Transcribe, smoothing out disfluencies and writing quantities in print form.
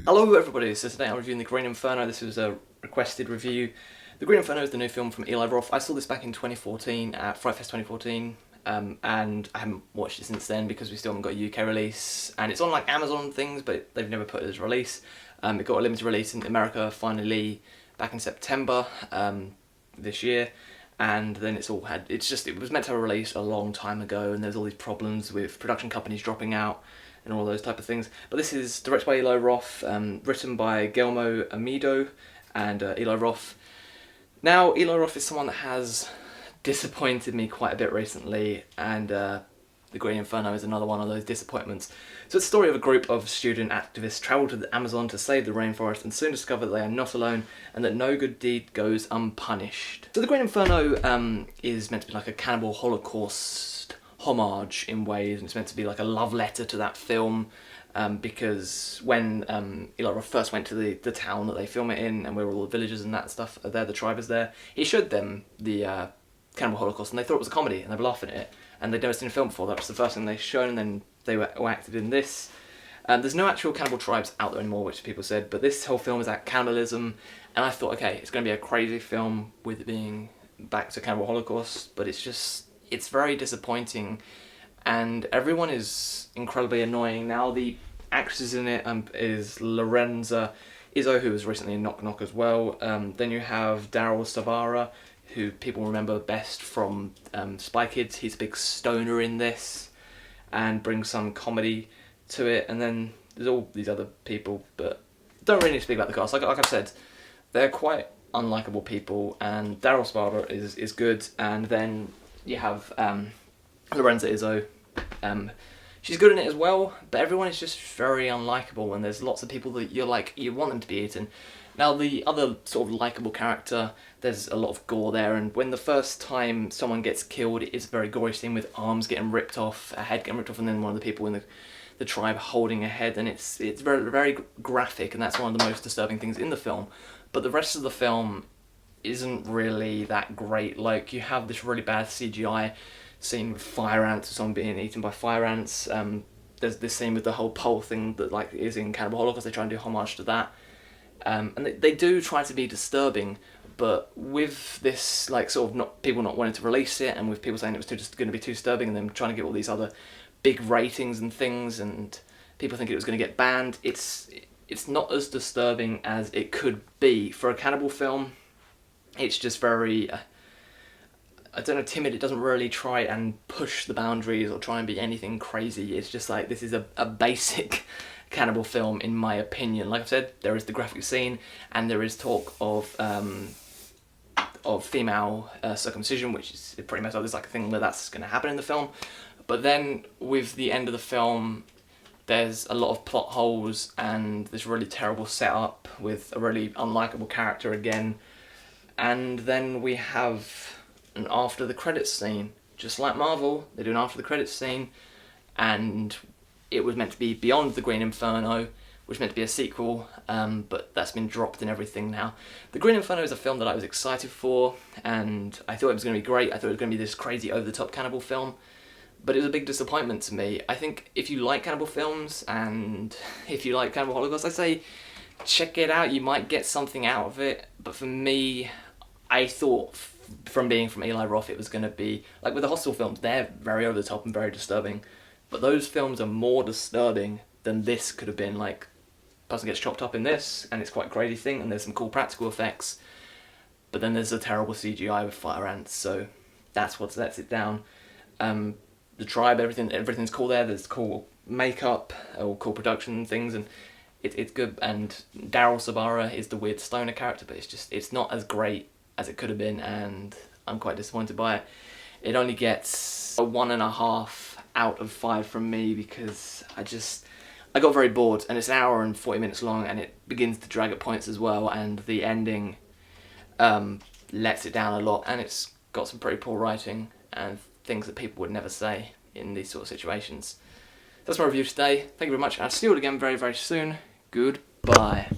Hello everybody, so today I'm reviewing the Green Inferno. This was a requested review. The Green Inferno is the new film from Eli Roth. I saw this back in 2014 at Fright Fest 2014, and I haven't watched it since then because we still haven't got a UK release. And it's on like Amazon and things, but they've never put it as a release. It got a limited release in America finally back in September this year. And then it was meant to have a release a long time ago, and there's all these problems with production companies dropping out and all those type of things. But this is directed by Eli Roth, written by Guillermo Amoedo and Eli Roth. Now, Eli Roth is someone that has disappointed me quite a bit recently, and The Green Inferno is another one of those disappointments. So it's the story of a group of student activists travel to the Amazon to save the rainforest and soon discover that they are not alone and that no good deed goes unpunished. So The Green Inferno is meant to be like a cannibal holocaust homage in ways, and it's meant to be like a love letter to that film, because when Eli Roth first went to the town that they film it in, and where all the villagers and that stuff are there, the tribe is there, he showed them the cannibal holocaust, and they thought it was a comedy, and they were laughing at it, and they'd never seen a film before. That was the first thing they showed, and then they were acted in this. There's no actual cannibal tribes out there anymore, which people said, but this whole film is about cannibalism, and I thought, okay, it's going to be a crazy film with it being back to cannibal holocaust, but it's very disappointing, and everyone is incredibly annoying. Now, the actress in it is Lorenza Izzo, who was recently in Knock Knock as well. Then you have Daryl Savara, who people remember best from Spy Kids. He's a big stoner in this and brings some comedy to it. And then there's all these other people, but don't really need to speak about the cast. Like I've said, they're quite unlikable people, and Daryl Savara is good. And then you have Lorenza Izzo. She's good in it as well, but everyone is just very unlikable, and there's lots of people that you want them to be eaten. Now, the other sort of likable character, there's a lot of gore there, and when the first time someone gets killed, it's a very gory scene with arms getting ripped off, a head getting ripped off, and then one of the people in the tribe holding a head, and it's very, very graphic, and that's one of the most disturbing things in the film. But the rest of the film isn't really that great. Like, you have this really bad CGI scene with fire ants, or someone being eaten by fire ants. There's this scene with the whole pole thing that like is in Cannibal Holocaust. They try and do homage to that, and they do try to be disturbing, but with this like sort of people not wanting to release it, and with people saying it was just going to be too disturbing, and then trying to get all these other big ratings and things, and people think it was going to get banned. It's not as disturbing as it could be for a cannibal film. It's just very I don't know, timid. It doesn't really try and push the boundaries or try and be anything crazy. It's just like, this is a basic cannibal film, in my opinion. Like I've said, there is the graphic scene, and there is talk of female circumcision, which is pretty messed up. There's like a thing where that's going to happen in the film. But then, with the end of the film, there's a lot of plot holes, and this really terrible setup with a really unlikable character again. And then we have an after the credits scene, just like Marvel. They do an after the credits scene, and it was meant to be Beyond the Green Inferno, which was meant to be a sequel, but that's been dropped and everything now. The Green Inferno is a film that I was excited for, and I thought it was going to be great. I thought it was going to be this crazy over-the-top cannibal film, but it was a big disappointment to me. I think if you like cannibal films, and if you like Cannibal Holocaust, I say check it out. You might get something out of it, but for me, I thought from Eli Roth, it was going to be like with the Hostel films. They're very over the top and very disturbing, but those films are more disturbing than this could have been. Like, person gets chopped up in this, and it's quite a crazy thing, and there's some cool practical effects, but then there's a terrible CGI with fire ants, so that's what lets it down. The tribe, everything's cool there. There's cool makeup, or cool production things, and it's good. And Daryl Sabara is the weird stoner character, but it's not as great as it could have been, and I'm quite disappointed by it. It only gets a 1.5 out of 5 from me, because I got very bored, and it's an hour and 40 minutes long, and it begins to drag at points as well, and the ending lets it down a lot, and it's got some pretty poor writing and things that people would never say in these sort of situations. That's my review today. Thank you very much. I'll see you all again very, very soon. Goodbye.